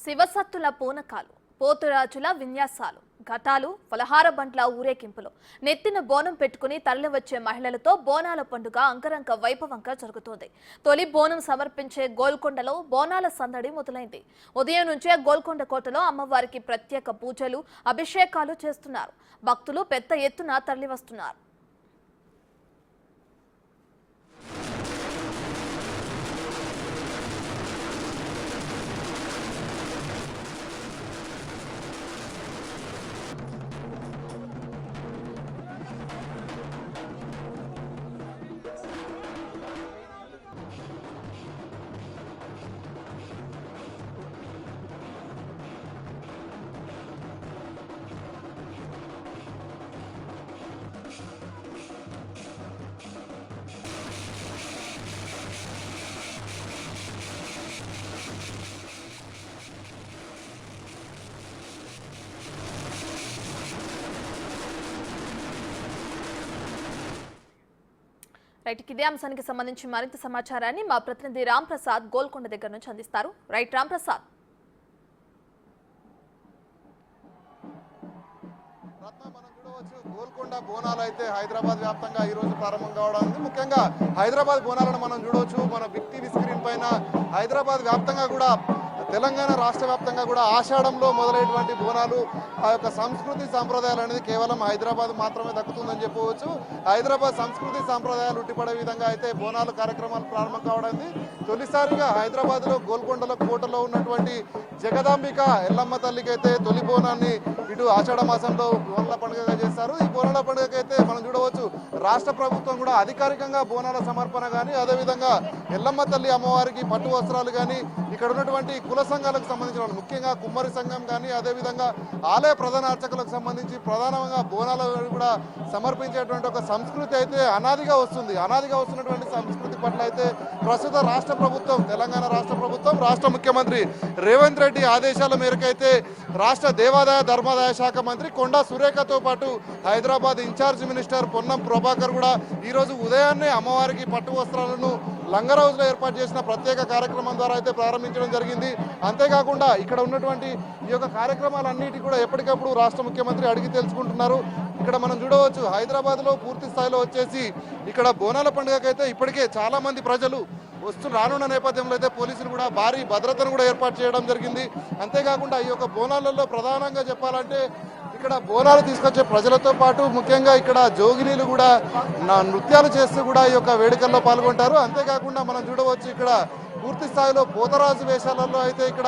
శివసత్తుల పూనకాలు, పోతురాజుల విన్యాసాలు, ఘటాలు, ఫలహార బండ్ల ఊరేగింపులు, నెత్తిన బోనం పెట్టుకుని తరలివచ్చే మహిళలతో బోనాల పండుగ అంగరంగ వైభవంగా జరుగుతోంది. తొలి బోనం సమర్పించే గోల్కొండలో బోనాల సందడి మొదలైంది. ఉదయం నుంచే గోల్కొండ కోటలో అమ్మవారికి ప్రత్యేక పూజలు, అభిషేకాలు చేస్తున్నారు. భక్తులు పెద్ద ఎత్తున తరలివస్తున్నారు. ఇదే అంశానికి సంబంధించి మరింత సమాచారాన్ని మా ప్రతినిధి రామ్ ప్రసాద్ గోల్కొండ దగ్గర నుంచి అందిస్తారు. రామ్ ప్రసాద్. గోల్కొండ బోనాలు అయితే హైదరాబాద్ వ్యాప్తంగా ఈ రోజు ప్రారంభం కావడానికి ముఖ్యంగా హైదరాబాద్ బోనాలను మనం చూడవచ్చు. మన బిగ్ టీవీ స్క్రీన్ పైన హైదరాబాద్ వ్యాప్తంగా కూడా తెలంగాణ రాష్ట్ర వ్యాప్తంగా కూడా ఆషాఢంలో మొదలైనటువంటి బోనాలు ఆ యొక్క సంస్కృతి సాంప్రదాయాలు అనేది కేవలం హైదరాబాద్ మాత్రమే దక్కుతుందని చెప్పవచ్చు. హైదరాబాద్ సంస్కృతి సాంప్రదాయాలు ఉట్టిపడే విధంగా అయితే బోనాలు కార్యక్రమాలు ప్రారంభం కావడానికి తొలిసారిగా హైదరాబాద్లో గోల్కొండల కోటలో ఉన్నటువంటి జగదాంబిక ఎల్లమ్మ తల్లికి అయితే తొలి బోనాన్ని ఇటు ఆషాఢ మాసంలో బోనాల పండుగగా చేస్తారు. ఈ బోనాల పండుగకైతే మనం చూడవచ్చు రాష్ట్ర ప్రభుత్వం కూడా అధికారికంగా బోనాల సమర్పణ కానీ అదేవిధంగా ఎల్లమ్మ తల్లి అమ్మవారికి పట్టు వస్త్రాలు కానీ ఇక్కడ ఉన్నటువంటి కుల సంఘాలకు సంబంధించిన ముఖ్యంగా కుమ్మరి సంఘం కానీ అదేవిధంగా ఆలయ ప్రధాన అర్చకులకు సంబంధించి ప్రధానంగా బోనాలు కూడా సమర్పించేటువంటి ఒక సంస్కృతి అయితే అనాదిగా వస్తుంది. అనాదిగా వస్తున్నటువంటి సంస్కృతి పట్ల అయితే ప్రస్తుత రాష్ట్ర ప్రభుత్వం తెలంగాణ రాష్ట్ర ప్రభుత్వం రాష్ట్ర ముఖ్యమంత్రి రేవంత్ రెడ్డి ఆదేశాల మేరకు అయితే రాష్ట్ర దేవాదాయ ధర్మాదాయ శాఖ మంత్రి కొండా సురేఖతో పాటు హైదరాబాద్ ఇన్ఛార్జ్ మినిస్టర్ పొన్నం ప్రభాకర్ కూడా ఈరోజు ఉదయాన్నే అమ్మవారికి పట్టు వస్త్రాలను లంగర్ హౌస్లో ఏర్పాటు చేసిన ప్రత్యేక కార్యక్రమం ద్వారా అయితే ప్రారంభించడం జరిగింది. అంతేకాకుండా ఇక్కడ ఉన్నటువంటి ఈ యొక్క కార్యక్రమాలన్నిటి కూడా ఎప్పటికప్పుడు రాష్ట్ర ముఖ్యమంత్రి అడిగి తెలుసుకుంటున్నారు. ఇక్కడ మనం చూడవచ్చు హైదరాబాద్లో పూర్తి స్థాయిలో వచ్చేసి ఇక్కడ బోనాల పండుగకైతే ఇప్పటికే చాలా మంది ప్రజలు రానున్న నేపథ్యంలో అయితే పోలీసులు కూడా భారీ భద్రతను కూడా ఏర్పాటు చేయడం జరిగింది. అంతేకాకుండా ఈ యొక్క బోనాలలో ప్రధానంగా చెప్పాలంటే ఇక్కడ బోనాలు తీసుకొచ్చే ప్రజలతో పాటు ముఖ్యంగా ఇక్కడ జోగినీలు కూడా నృత్యాలు చేస్తూ కూడా ఈ యొక్క వేడుకల్లో పాల్గొంటారు. అంతేకాకుండా మనం చూడవచ్చు ఇక్కడ పూర్తి స్థాయిలో పోతరాజు వేషాలలో అయితే ఇక్కడ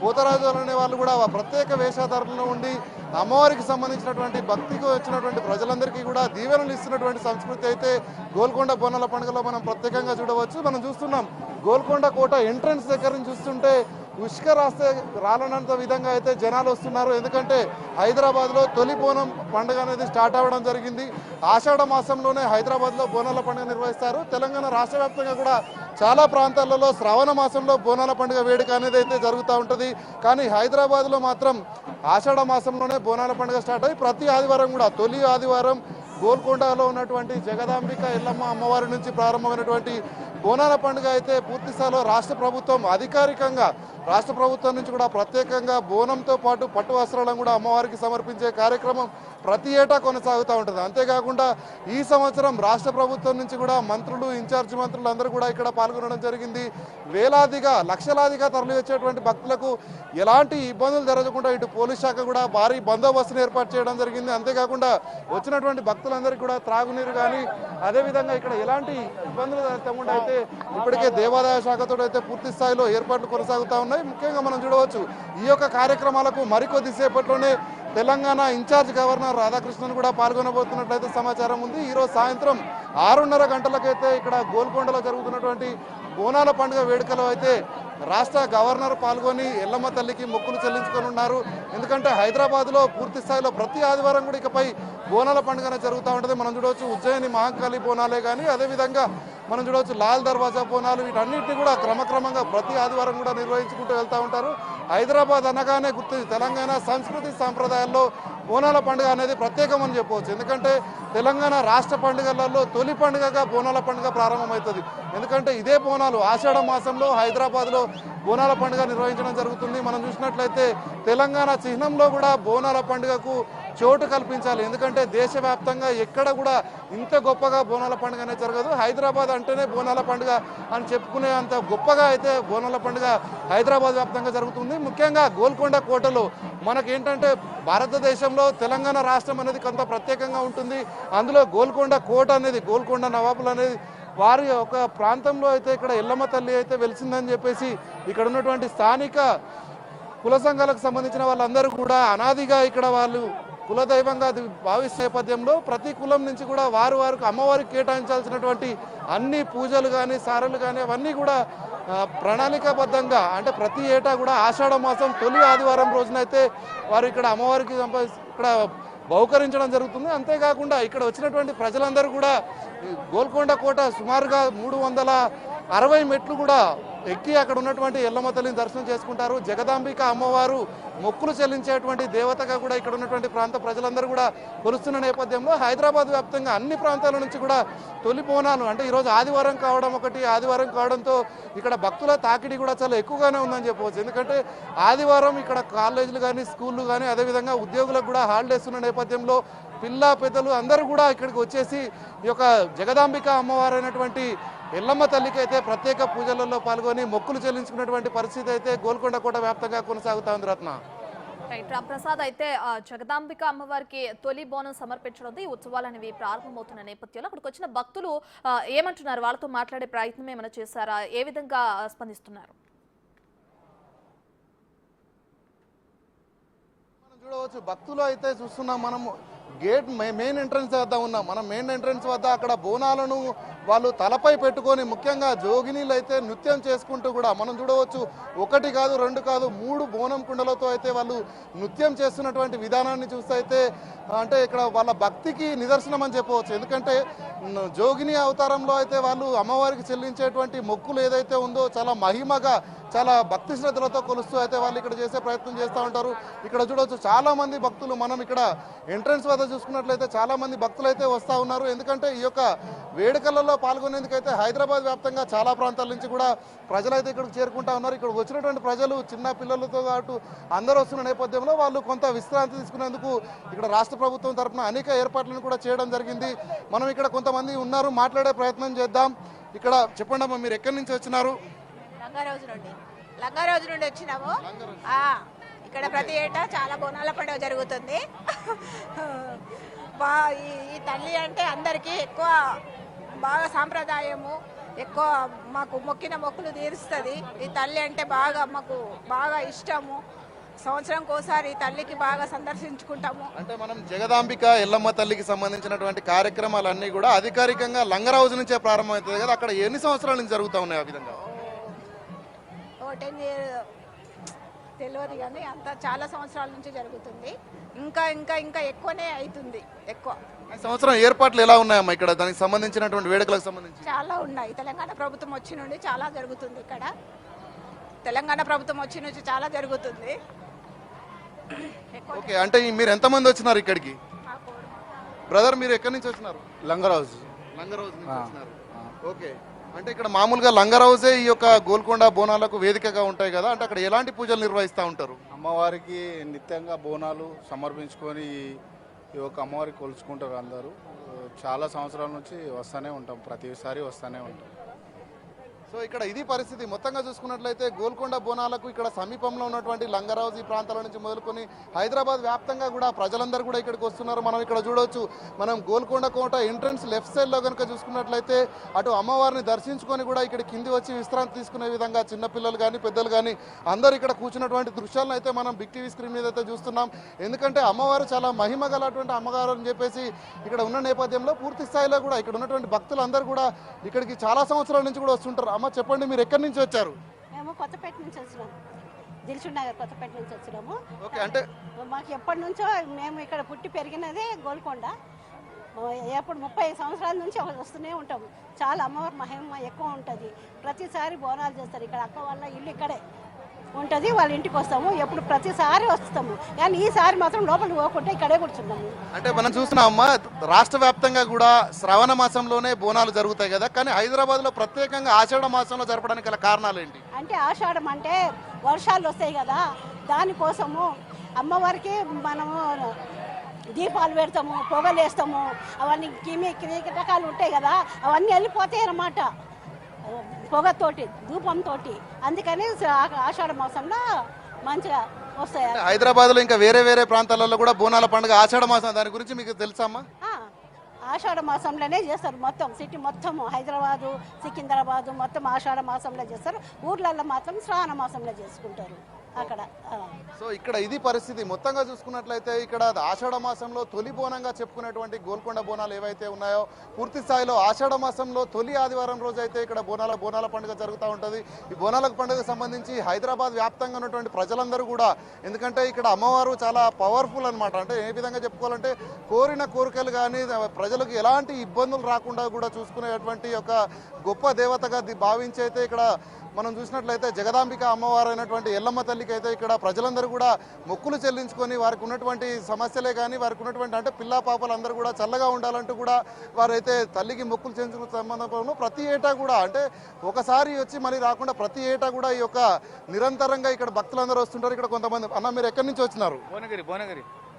పోతరాజు అనే వాళ్ళు కూడా ప్రత్యేక వేషధారణలో ఉండి అమ్మవారికి సంబంధించినటువంటి భక్తికి వచ్చినటువంటి ప్రజలందరికీ కూడా దీవెనలు ఇస్తున్నటువంటి సంస్కృతి అయితే గోల్కొండ బోనాల పండుగలో మనం ప్రత్యేకంగా చూడవచ్చు. మనం చూస్తున్నాం గోల్కొండ కోట ఎంట్రన్స్ దగ్గర నుంచి చూస్తుంటే ఉష్క రాస్తే రాలనంత విధంగా అయితే జనాలు వస్తున్నారు. ఎందుకంటే హైదరాబాద్లో తొలి బోనం పండుగ అనేది స్టార్ట్ అవ్వడం జరిగింది. ఆషాఢ మాసంలోనే హైదరాబాద్లో బోనాల పండుగ నిర్వహిస్తారు. తెలంగాణ రాష్ట్ర వ్యాప్తంగా కూడా చాలా ప్రాంతాలలో శ్రావణ మాసంలో బోనాల పండుగ వేడుక అనేది అయితే జరుగుతూ ఉంటుంది. కానీ హైదరాబాద్లో మాత్రం ఆషాఢ మాసంలోనే బోనాల పండుగ స్టార్ట్ అయ్యి ప్రతి ఆదివారం కూడా తొలి ఆదివారం గోల్కొండలో ఉన్నటువంటి జగదాంబిక ఎల్లమ్మ అమ్మవారి నుంచి ప్రారంభమైనటువంటి బోనాల పండుగ అయితే పూర్తి స్థాయిలో రాష్ట్ర ప్రభుత్వం అధికారికంగా రాష్ట్ర ప్రభుత్వం నుంచి కూడా ప్రత్యేకంగా బోనంతో పాటు పట్టు వస్త్రాలను కూడా అమ్మవారికి సమర్పించే కార్యక్రమం ప్రతి ఏటా కొనసాగుతూ ఉంటుంది. అంతేకాకుండా ఈ సంవత్సరం రాష్ట్ర ప్రభుత్వం నుంచి కూడా మంత్రులు ఇన్ఛార్జ్ మంత్రులు అందరూ కూడా ఇక్కడ పాల్గొనడం జరిగింది. వేలాదిగా లక్షలాదిగా తరలి వచ్చేటువంటి భక్తులకు ఎలాంటి ఇబ్బందులు జరగకుండా ఇటు పోలీస్ శాఖ కూడా భారీ బందోబస్తును ఏర్పాటు చేయడం జరిగింది. అంతేకాకుండా వచ్చినటువంటి భక్తులందరికీ కూడా త్రాగునీరు కానీ అదేవిధంగా ఇక్కడ ఎలాంటి ఇబ్బందులు జరగకుండా అయితే ఇప్పటికే దేవాదాయ శాఖతో అయితే పూర్తి స్థాయిలో ఏర్పాట్లు కొనసాగుతూ ఉన్నాయి. ముఖ్యంగా మనం చూడవచ్చు ఈ యొక్క కార్యక్రమాలకు మరికొద్దిసేపట్లోనే తెలంగాణ ఇన్ఛార్జ్ గవర్నర్ రాధాకృష్ణన్ కూడా పాల్గొనబోతున్నట్లయితే సమాచారం ఉంది. ఈరోజు సాయంత్రం 6:30 గంటలకైతే ఇక్కడ గోల్కొండలో జరుగుతున్నటువంటి బోనాల పండుగ వేడుకలో అయితే రాష్ట్ర గవర్నర్ పాల్గొని ఎల్లమ్మ తల్లికి మొక్కులు చెల్లించుకొని ఉన్నారు. ఎందుకంటే హైదరాబాద్లో పూర్తి స్థాయిలో ప్రతి ఆదివారం కూడా ఇకపై బోనాల పండుగ జరుగుతూ ఉంటుంది. మనం చూడవచ్చు ఉజ్జయిని మహంకాళి బోనాలే కానీ అదేవిధంగా మనం చూడవచ్చు లాల్ దర్వాజా బోనాలు వీటన్నిటిని కూడా క్రమక్రమంగా ప్రతి ఆదివారం కూడా నిర్వహించుకుంటూ వెళ్తూ ఉంటారు. హైదరాబాద్ అనగానే గుర్తు తెలంగాణ సంస్కృతి సాంప్రదాయాల్లో బోనాల పండుగ అనేది ప్రత్యేకమని చెప్పవచ్చు. ఎందుకంటే తెలంగాణ రాష్ట్ర పండుగలలో తొలి పండుగగా బోనాల పండుగ ప్రారంభమవుతుంది. ఎందుకంటే ఇదే బోనాలు ఆషాఢ మాసంలో హైదరాబాద్లో బోనాల పండుగ నిర్వహించడం జరుగుతుంది. మనం చూసినట్లయితే తెలంగాణ చిహ్నంలో కూడా బోనాల పండుగకు చోటు కల్పించాలి. ఎందుకంటే దేశవ్యాప్తంగా ఎక్కడ కూడా ఇంత గొప్పగా బోనాల పండుగ అనేది జరగదు. హైదరాబాద్ అంటేనే బోనాల పండుగ అని చెప్పుకునే అంత గొప్పగా అయితే బోనాల పండుగ హైదరాబాద్ వ్యాప్తంగా జరుగుతుంది. ముఖ్యంగా గోల్కొండ కోటలో మనకేంటంటే భారతదేశంలో తెలంగాణ రాష్ట్రం అనేది కొంత ప్రత్యేకంగా ఉంటుంది. అందులో గోల్కొండ కోట అనేది గోల్కొండ నవాబులు అనేది వారి ఒక ప్రాంతంలో అయితే ఇక్కడ ఎల్లమ్మ తల్లి అయితే వెలిసిందని చెప్పేసి ఇక్కడ ఉన్నటువంటి స్థానిక కుల సంఘాలకు సంబంధించిన వాళ్ళందరూ కూడా అనాదిగా ఇక్కడ వాళ్ళు కులదైవంగా భావిస్తున్న నేపథ్యంలో ప్రతి కులం నుంచి కూడా వారికి అమ్మవారికి కేటాయించాల్సినటువంటి అన్ని పూజలు కానీ సారలు కానీ అవన్నీ కూడా ప్రణాళికాబద్ధంగా అంటే ప్రతి ఏటా కూడా ఆషాఢ మాసం తొలి ఆదివారం రోజునైతే వారు ఇక్కడ అమ్మవారికి ఇక్కడ బహుకరించడం జరుగుతుంది. అంతేకాకుండా ఇక్కడ వచ్చినటువంటి ప్రజలందరూ కూడా గోల్కొండ కోట సుమారుగా 360 మెట్లు కూడా ఎక్కి అక్కడ ఉన్నటువంటి ఎల్లమ్మ తల్లిని దర్శనం చేసుకుంటారు. జగదాంబిక అమ్మవారు మొక్కులు చెల్లించేటువంటి దేవతగా కూడా ఇక్కడ ఉన్నటువంటి ప్రాంత ప్రజలందరూ కూడా కొలుస్తున్న నేపథ్యంలో హైదరాబాద్ వ్యాప్తంగా అన్ని ప్రాంతాల నుంచి కూడా తొలి బోనాలు అంటే ఈరోజు ఆదివారం కావడంతో ఇక్కడ భక్తుల తాకిడి కూడా చాలా ఎక్కువగానే ఉందని చెప్పవచ్చు. ఎందుకంటే ఆదివారం ఇక్కడ కాలేజీలు కానీ స్కూళ్ళు కానీ అదేవిధంగా ఉద్యోగులకు కూడా హాలిడేస్ ఉన్న నేపథ్యంలో పిల్ల పెద్దలు అందరూ కూడా ఇక్కడికి వచ్చేసి ఈ యొక్క జగదాంబిక అమ్మవారు అయినటువంటి ఎల్లమ్మ తల్లికి అయితే ప్రత్యేక పూజలలో పాల్గొని మొక్కులు చెల్లించుకున్నటువంటి పరిస్థితి అయితే గోల్కొండ కోట వ్యాప్తంగా కొనసాగుతా ఉంది. రత్న రైట్ రాంప్రసాద్, అయితే జగదాంబిక అమ్మవారికి తొలి బోనం సమర్పించడంతో ఈ ఉత్సవాలు అనేవి ప్రారంభమవుతున్న నేపథ్యంలో అక్కడికి వచ్చిన భక్తులు ఏమంటున్నారు? వాళ్ళతో మాట్లాడే ప్రయత్నం ఏమైనా చేశారా? ఏ విధంగా స్పందిస్తున్నారు? మనం చూడవచ్చు భక్తులు అయితే చూస్తున్నాం. మనం గేట్ మెయిన్ ఎంట్రన్స్ వద్ద ఉన్నాం. మనం మెయిన్ ఎంట్రన్స్ వద్ద అక్కడ బోనాలను వాళ్ళు తలపై పెట్టుకొని ముఖ్యంగా జోగినీలు అయితే నృత్యం చేసుకుంటూ కూడా మనం చూడవచ్చు. 1 కాదు 2 కాదు 3 బోనం కుండలతో అయితే వాళ్ళు నృత్యం చేస్తున్నటువంటి విధానాన్ని చూస్తే అయితే అంటే ఇక్కడ వాళ్ళ భక్తికి నిదర్శనం అని చెప్పవచ్చు. ఎందుకంటే జోగిని అవతారంలో అయితే వాళ్ళు అమ్మవారికి చెల్లించేటువంటి మొక్కులు ఏదైతే ఉందో చాలా మహిమగా చాలా భక్తి శ్రద్ధలతో కొలుస్తూ అయితే వాళ్ళు ఇక్కడ చేసే ప్రయత్నం చేస్తూ ఉంటారు. ఇక్కడ చూడవచ్చు చాలా మంది భక్తులు మనం ఇక్కడ ఎంట్రన్స్ వద్ద చూసుకున్నట్లయితే చాలా మంది భక్తులు అయితే వస్తూ ఉన్నారు. ఎందుకంటే ఈ యొక్క వేడుకలలో పాల్గొనేందుకైతే హైదరాబాద్ వ్యాప్తంగా చాలా ప్రాంతాల నుంచి కూడా ప్రజలైతే ఇక్కడికి చేరుకుంటా ఉన్నారు. ఇక్కడ వచ్చినటువంటి ప్రజలు చిన్న పిల్లలతో పాటు అందరూ వస్తున్న నేపథ్యంలో వాళ్ళు కొంత విశ్రాంతి తీసుకునేందుకు ఇక్కడ రాష్ట్ర ప్రభుత్వం తరఫున అనేక ఏర్పాట్లను కూడా చేయడం జరిగింది. మనం ఇక్కడ కొంతమంది ఉన్నారు, మాట్లాడే ప్రయత్నం చేద్దాం. ఇక్కడ చెప్పండి అమ్మా, మీరు ఎక్కడి నుంచి వచ్చినారు? లంగారోజు నుండి వచ్చినాము. ఇక్కడ ప్రతి ఏటా చాలా బోనాల పండుగ జరుగుతుంది. ఈ తల్లి అంటే అందరికీ ఎక్కువ బాగా సాంప్రదాయము, ఎక్కువ మాకు మొక్కిన మొక్కులు తీరుస్తుంది. ఈ తల్లి అంటే మాకు బాగా ఇష్టము. సంవత్సరంకి ఒకసారి తల్లికి బాగా సందర్శించుకుంటాము. అంటే మనం జగదాంబిక ఎల్లమ్మ తల్లికి సంబంధించినటువంటి కార్యక్రమాలన్నీ కూడా అధికారికంగా లంగరౌజు నుంచే ప్రారంభమవుతుంది కదా, అక్కడ ఎన్ని సంవత్సరాల నుంచి జరుగుతూ ఉన్నాయి? ఆ విధంగా 10 years తెలియదు కానీ అంత చాలా సంవత్సరాల నుంచి జరుగుతుంది. ఇంకా ఇంకా ఇంకా ఎక్కువనే అవుతుంది. ఎక్కువ ఈ సంవత్సరం ఏర్పాట్లు ఎలా ఉన్నాయమ్మా ఇక్కడ దానికి సంబంధించినటువంటి వేడుకలకు సంబంధించి? చాలా ఉన్నాయి. తెలంగాణ ప్రభుత్వం వచ్చి నుండి చాలా జరుగుతుంది. ఇక్కడ తెలంగాణ ప్రభుత్వం వచ్చి నుంచి చాలా జరుగుతుంది. ఓకే, అంటే మీరు ఎంతమంది వచ్చినారు ఇక్కడికి? బ్రదర్ మీరు ఎక్కడి నుంచి వచ్చినారు? లంగరౌజ్ నుంచి వచ్చినారు. ఓకే, అంటే ఇక్కడ మామూలుగా లంగరౌజే ఈ యొక్క గోల్కొండ బోనాలకు వేదికగా ఉంటాయి కదా, అంటే అక్కడ ఎలాంటి పూజలు నిర్వహిస్తూ ఉంటారు? అమ్మవారికి నిత్యంగా బోనాలు సమర్పించుకొని ఈ యొక్క అమ్మవారికి కొలుచుకుంటారు అందరూ. చాలా సంవత్సరాల నుంచి వస్తూనే ఉంటాం, ప్రతిసారి వస్తూనే ఉంటాం. సో ఇక్కడ ఇది పరిస్థితి. మొత్తంగా చూసుకున్నట్లయితే గోల్కొండ బోనాలకు ఇక్కడ సమీపంలో ఉన్నటువంటి లంగరౌజ్ ఈ ప్రాంతాల నుంచి మొదలుకొని హైదరాబాద్ వ్యాప్తంగా కూడా ప్రజలందరూ కూడా ఇక్కడికి వస్తున్నారు. మనం ఇక్కడ చూడవచ్చు. మనం గోల్కొండ కోట ఎంట్రన్స్ లెఫ్ట్ సైడ్లో కనుక చూసుకున్నట్లయితే అటు అమ్మవారిని దర్శించుకొని కూడా ఇక్కడ కింది వచ్చి విశ్రాంతి తీసుకునే విధంగా చిన్నపిల్లలు కానీ పెద్దలు కానీ అందరూ ఇక్కడ కూర్చున్నటువంటి దృశ్యాలను అయితే మనం బిగ్ టీవీ స్క్రీన్ మీద అయితే చూస్తున్నాం. ఎందుకంటే అమ్మవారు చాలా మహిమ గలటువంటి అమ్మగారు అని చెప్పేసి ఇక్కడ ఉన్న నేపథ్యంలో పూర్తి స్థాయిలో కూడా ఇక్కడ ఉన్నటువంటి భక్తులందరూ కూడా ఇక్కడికి చాలా సంవత్సరాల నుంచి కూడా వస్తుంటారు. అమ్మ చెప్పండి, మీరు ఎక్కడి నుంచి వచ్చారు? మేము కొత్తపేట నుంచి వచ్చినాము, దిల్సుఖ్ నగర్ కొత్తపేట నుంచి వచ్చినాము. ఓకే, అంటే మాకు ఎప్పటి నుంచో మేము ఇక్కడ పుట్టి పెరిగినదే గోల్కొండ. ఎప్పుడు 30 సంవత్సరాల నుంచి వస్తూనే ఉంటాము. చాలా అమ్మవారి మహిమ ఎక్కువ ఉంటుంది. ప్రతిసారి బోనాలు చేస్తారు. ఇక్కడ అక్క వాళ్ళ ఇల్లు ఇక్కడే ఉంటుంది, వాళ్ళ ఇంటికి వస్తాము. ఎప్పుడు ప్రతిసారి వస్తాము, కానీ ఈసారి మాత్రం లోపలికి పోకుండా ఇక్కడే కూర్చున్నాము. అంటే మనం చూస్తున్నామమ్మా, రాష్ట్ర వ్యాప్తంగా కూడా శ్రావణ మాసంలోనే బోనాలు జరుగుతాయి కదా, కానీ హైదరాబాద్లో ప్రత్యేకంగా ఆషాఢ మాసంలో జరపడానికి గల కారణాలు ఏంటి? అంటే ఆషాఢం అంటే వర్షాలు వస్తాయి కదా, దానికోసము అమ్మవారికి మనము దీపాలు పెడతాము, పొగలు వేస్తాము, అవన్నీ కీటకాలు ఉంటాయి కదా, అవన్నీ వెళ్ళిపోతాయి అన్నమాట పొగతోటి, ధూపంతో. అందుకని ఆషాఢ మాసంలో మంచిగా వస్తాయి. హైదరాబాద్లో ఇంకా వేరే వేరే ప్రాంతాలలో కూడా బోనాల పండుగ ఆషాఢ మాసం, దాని గురించి మీకు తెలుసమ్మా? ఆషాఢ మాసంలోనే చేస్తారు, మొత్తం సిటీ మొత్తము, హైదరాబాదు, సికింద్రాబాదు మొత్తం ఆషాఢ మాసంలో చేస్తారు. ఊర్లలో మాత్రం శ్రావణ మాసంలో చేసుకుంటారు అక్కడ. సో ఇక్కడ ఇది పరిస్థితి. మొత్తంగా చూసుకున్నట్లయితే ఇక్కడ ఆషాఢ మాసంలో తొలి బోనంగా చెప్పుకునేటువంటి గోల్కొండ బోనాలు ఏవైతే ఉన్నాయో, పూర్తి స్థాయిలో ఆషాఢ మాసంలో తొలి ఆదివారం రోజు అయితే ఇక్కడ బోనాల పండుగ జరుగుతూ ఉంటుంది. ఈ బోనాల పండుగకు సంబంధించి హైదరాబాద్ వ్యాప్తంగా ఉన్నటువంటి ప్రజలందరూ కూడా, ఎందుకంటే ఇక్కడ అమ్మవారు చాలా పవర్ఫుల్ అనమాట. అంటే ఏ విధంగా చెప్పుకోవాలంటే కోరిన కోరికలు కానీ ప్రజలకు ఎలాంటి ఇబ్బందులు రాకుండా కూడా చూసుకునేటువంటి ఒక గొప్ప దేవతగా భావించి అయితే ఇక్కడ మనం చూసినట్లయితే జగదాంబిక అమ్మవారు అయినటువంటి ఎల్లమ్మ తల్లికి అయితే ఇక్కడ ప్రజలందరూ కూడా మొక్కులు చెల్లించుకొని వారికి ఉన్నటువంటి సమస్యలే కానీ వారికి ఉన్నటువంటి అంటే పిల్లా పాపలందరూ కూడా చల్లగా ఉండాలంటూ కూడా వారైతే తల్లికి మొక్కులు చెల్లించుకున్న సంబంధంలో ప్రతి ఏటా కూడా, అంటే ఒకసారి వచ్చి మళ్ళీ రాకుండా ప్రతి ఏటా కూడా ఈ యొక్క నిరంతరంగా ఇక్కడ భక్తులందరూ వస్తుంటారు. ఇక్కడ కొంతమంది అన్న, మీరు ఎక్కడి నుంచి వచ్చినారు?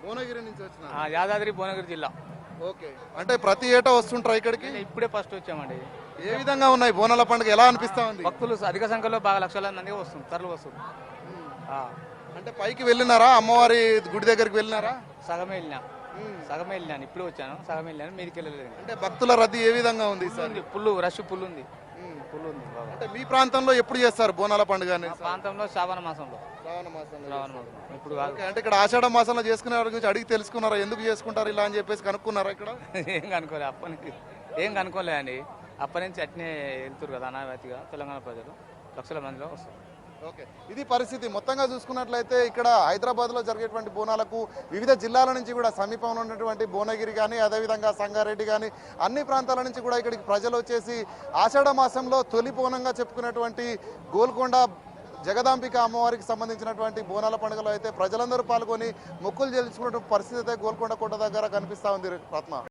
భువనగిరి నుంచి వచ్చినారు. యాదాద్రి భువనగిరి జిల్లా. ఓకే, అంటే ప్రతి ఏటా వస్తుంటారా ఇక్కడికి? ఇప్పుడే ఫస్ట్ వచ్చామండి. ఏ విధంగా ఉన్నాయి బోనాల పండుగ, ఎలా అనిపిస్తా ఉంది? భక్తులు అధిక సంఖ్యలో బాగా లక్షల మంది వస్తుంది, తరలి వస్తుంది. అంటే పైకి వెళ్ళినారా, అమ్మవారి గుడి దగ్గరికి వెళ్ళినారా? సగమే వెళ్ళినాను, ఇప్పుడే వచ్చాను, సగమే వెళ్ళాను, మీదికి వెళ్ళలేదు. అంటే భక్తుల రద్దీ ఏ విధంగా ఉంది సార్? రష్ పుల్లు ఉంది. అంటే మీ ప్రాంతంలో ఎప్పుడు చేస్తారు బోనాల పండుగ? ప్రాంతంలో శ్రావణ మాసంలో. ఇప్పుడు కాదు. అంటే ఇక్కడ ఆషాఢ మాసంలో చేసుకునే వారి గురించి అడిగి తెలుసుకున్నారా, ఎందుకు చేసుకుంటారు ఇలా అని చెప్పేసి కనుక్కున్నారా? ఇక్కడ ఏం కనుక్కోలే అండి. అప్పటి నుంచి అట్నే వెళ్తారు కదా అనావతిగా తెలంగాణ ప్రజలు, లక్షల మందిలో వస్తారు. ఓకే, ఇది పరిస్థితి. మొత్తంగా చూసుకున్నట్లయితే ఇక్కడ హైదరాబాద్లో జరిగేటువంటి బోనాలకు వివిధ జిల్లాల నుంచి కూడా, సమీపంలో ఉన్నటువంటి భువనగిరి కానీ, అదేవిధంగా సంగారెడ్డి కానీ, అన్ని ప్రాంతాల నుంచి కూడా ఇక్కడికి ప్రజలు వచ్చేసి ఆషాఢ మాసంలో తొలి బోనంగా చెప్పుకున్నటువంటి గోల్కొండ జగదాంబిక అమ్మవారికి సంబంధించినటువంటి బోనాల పండుగలో అయితే ప్రజలందరూ పాల్గొని మొక్కులు చెల్లించుకున్నటువంటి పరిస్థితి అయితే గోల్కొండ కోట దగ్గర కనిపిస్తూ ఉంది. రత్న.